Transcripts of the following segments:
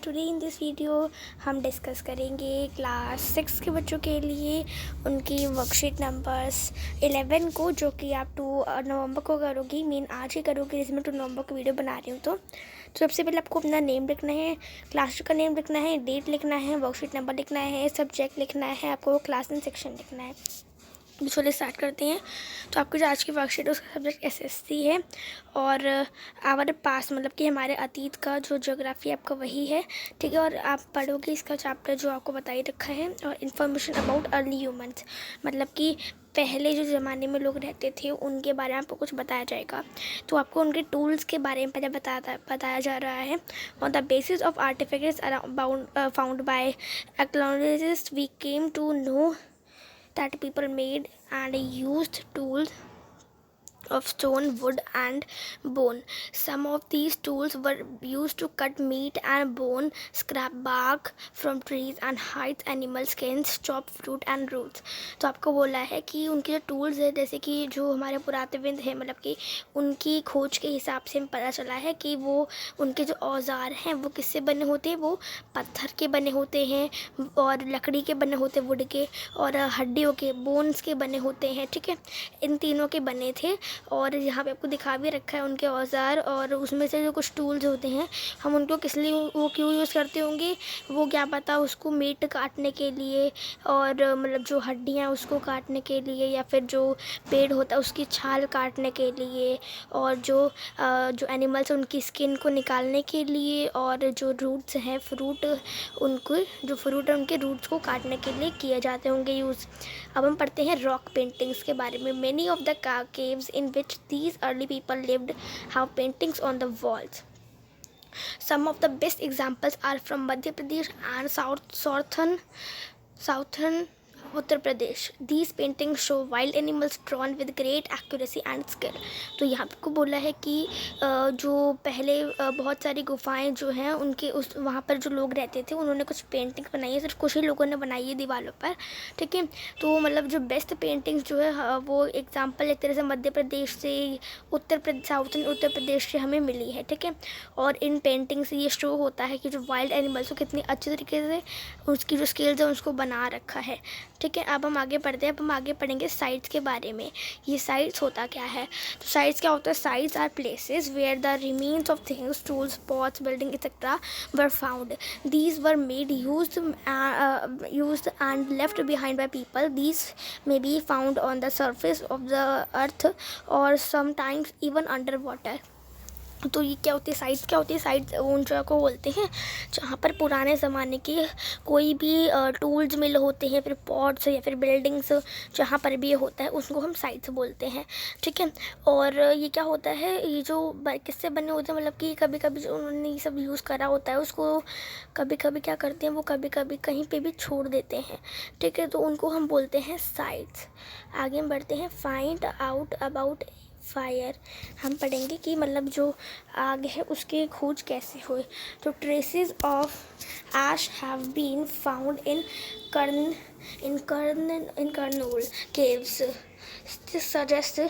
Today in this video हम discuss करेंगे class 6 के बच्चों के लिए उनकी वर्कशीट नंबर्स 11 को, जो कि आप 2 नवंबर को करोगी। मेन आज ही करोगी, जिसमें 2 नवंबर को वीडियो बना रही हूँ। तो सबसे पहले आपको अपना नेम लिखना है, क्लास का नेम लिखना है, डेट लिखना है, वर्कशीट नंबर लिखना है, सब्जेक्ट लिखना है, आपको क्लास एंड सेक्शन लिखना है। चलिए स्टार्ट करते हैं। तो आपकी जो आज की वर्कशीट है उसका सब्जेक्ट एसएससी है और आवर पास मतलब कि हमारे अतीत का जो ज्योग्राफी आपका वही है, ठीक है। और आप पढ़ोगे इसका चैप्टर जो आपको बता ही रखा है, और इन्फॉर्मेशन अबाउट अर्ली ह्यूमंस, मतलब कि पहले जो ज़माने में लोग रहते थे उनके बारे में आपको कुछ बताया जाएगा। तो आपको उनके टूल्स के बारे में पहले बताया जा रहा है। On the basis of artifacts found by archaeologist we came to know that people made and used tools of stone, wood and bone. Some of these tools were used to cut meat and bone, scrap bark from trees and hide animal skins, chop fruit and roots. तो आपको बोला है कि उनके जो tools है, जैसे कि जो हमारे पुरातत्वविद है, मतलब कि उनकी खोज के हिसाब से हमें पता चला है कि वो उनके जो औजार हैं वो किससे बने होते हैं। वो पत्थर के बने होते हैं और लकड़ी के बने होते हैं, वुड के, और हड्डियों के, बोन्स के बने होते हैं, ठीक है। इन तीनों के बने थे और यहाँ पे आपको दिखा भी रखा है उनके औजार। और उसमें से जो कुछ टूल्स होते हैं हम उनको किस लिए वो क्यों यूज़ करते होंगे, वो क्या पता, उसको मीट काटने के लिए, और मतलब जो हड्डियाँ उसको काटने के लिए, या फिर जो पेड़ होता है उसकी छाल काटने के लिए, और जो एनिमल्स हैं उनकी स्किन को निकालने के लिए, और जो रूट्स हैं फ्रूट, उनको जो फ्रूट है उनके रूट्स को काटने के लिए किए जाते होंगे यूज़। अब हम पढ़ते हैं रॉक पेंटिंग्स के बारे में। Many of the caves in which these early people lived have paintings on the walls. Some of the best examples are from Madhya Pradesh and southern Uttar Pradesh. These paintings show wild animals drawn with great accuracy and skill. तो यहाँ को बोला है कि जो पहले बहुत सारी गुफाएं जो हैं उनके उस वहाँ पर जो लोग रहते थे उन्होंने कुछ पेंटिंग्स बनाई है, सिर्फ कुछ ही लोगों ने बनाई है दीवारों पर, ठीक है। तो मतलब जो बेस्ट पेंटिंग्स जो है वो एग्जाम्पल एक तरह से मध्य प्रदेश से, साउथर्न उत्तर प्रदेश से हमें मिली है, ठीक है। और इन पेंटिंग से ये शो होता है कि जो वाइल्ड एनिमल्स को कितनी अच्छे तरीके से उसकी जो स्किल्स है उसको बना रखा है, ठीक है। अब हम आगे पढ़ते हैं। अब हम आगे पढ़ेंगे साइट्स के बारे में। ये साइट्स होता क्या है, तो साइट्स क्या होता है? Sites are places where the remains of things, tools, pots, building etcetera were found. These were made, used and left behind by people. These may be found on the surface of the earth or sometimes even underwater. तो ये क्या होती है? Sites क्या होती है? Sites उन जगह को बोलते हैं जहाँ पर पुराने ज़माने के कोई भी टूल्स मिल होते हैं, फिर पॉट्स या फिर बिल्डिंग्स, जहाँ पर भी ये होता है उसको हम साइट्स बोलते हैं, ठीक है। और ये क्या होता है, ये जो किससे बने होते हैं, मतलब कि कभी कभी जो उन्होंने ये सब यूज़ करा होता है उसको कभी कभी क्या करते हैं, वो कभी कभी कहीं पर भी छोड़ देते हैं, ठीक है। तो उनको हम बोलते हैं साइट्स। आगे हम बढ़ते हैं। Find out about fire. हम पढ़ेंगे कि मतलब जो आग है उसकी खोज कैसे हुई। तो traces of ash have been found in Kurnool caves. This suggests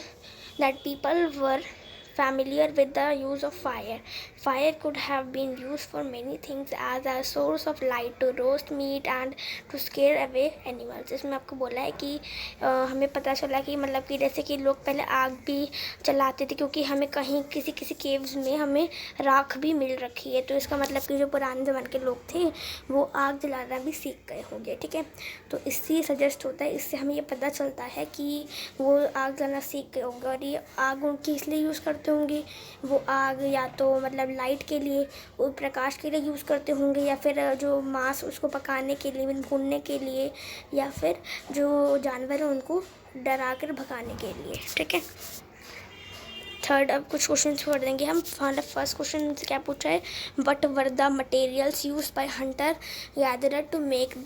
that people were familiar with the use of fire. Fire could have been used for many things as a source of light, to roast meat and to scare away animals. इसमें आपको बोला है कि हमें पता चला कि मतलब कि जैसे कि लोग पहले आग भी जलाते थे, क्योंकि हमें कहीं किसी केव्स में हमें राख भी मिल रखी है। तो इसका मतलब कि जो पुराने ज़माने के लोग थे वो आग जलाना भी सीख गए होंगे, ठीक है। तो इससे सजेस्ट होता है, इससे हमें ये पता चलता है कि वो आग जलाना सीख गए होंगे। और ये आग उनकी इसलिए यूज़ करते होंगे, वो आग या तो मतलब लाइट के लिए, वो प्रकाश के लिए यूज़ करते होंगे, या फिर जो मांस उसको पकाने के लिए, भूनने के लिए, या फिर जो जानवर हैं उनको डरा कर भगाने के लिए, ठीक है। थर्ड, अब कुछ क्वेश्चन छोड़ देंगे हम। फर्स्ट क्वेश्चन से क्या पूछा है? What were the materials use by hunter gatherer to make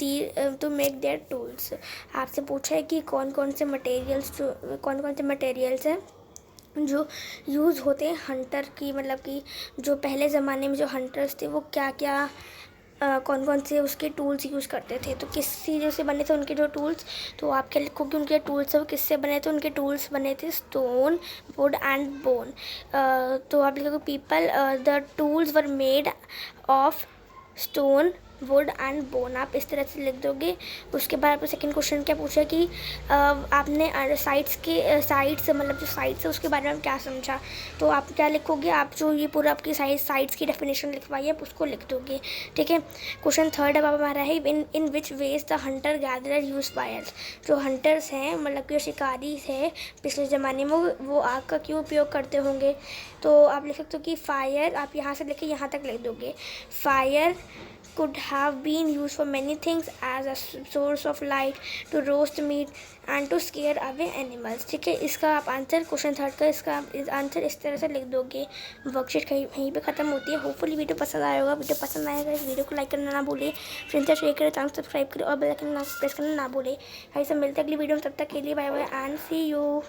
their tools. आपसे पूछा है कि कौन कौन से मटेरियल्स हैं जो यूज़ होते हैं हंटर की, मतलब कि जो पहले ज़माने में जो हंटर्स थे वो क्या क्या कौन कौन से उसके टूल्स यूज़ करते थे। तो किस चीज़ों से बने थे उनके जो टूल्स, तो आप क्या लिखोगे उनके टूल्स वो किससे बने थे? उनके टूल्स बने थे स्टोन, वुड एंड बोन. तो आप लिखोगे people the tools were made of stone, would and bone, आप इस तरह से लिख दोगे। उसके बाद आपको सेकंड क्वेश्चन क्या पूछा कि आपने साइड्स मतलब जो साइड्स है उसके बारे में क्या समझा, तो आप क्या लिखोगे, आप जो ये पूरा आपकी साइड्स की डेफिनेशन लिखवाई है उसको लिख दोगे। ठीक है। क्वेश्चन थर्ड अब हमारा है in which ways the hunter gatherer use fire. जो हंटर्स हैं मतलब कि जो शिकारी है पिछले ज़माने में वो आग का क्यों उपयोग करते होंगे, तो आप लिख सकते हो कि फायर, आप यहाँ से लेके यहाँ तक लिख दोगे। Fire could have been used for many things as a source of light, to roast meat and to scare away animals। ठीक है, इसका आप आंसर क्वेश्चन थर्ड का इसका आंसर इस तरह से लिख दोगे। वर्कशीट कहीं पे ख़त्म होती है। होपफुली वीडियो पसंद आया होगा। वीडियो पसंद आएगा इस वीडियो को लाइक करना ना भूले, फ्रेंड्स से शेयर करें, चैनल सब्सक्राइब करें और बेल आइकन प्रेस करना ना भूले। भाई सब मिलते हैं अगली वीडियो में, तब तक के लिए bye bye and see you.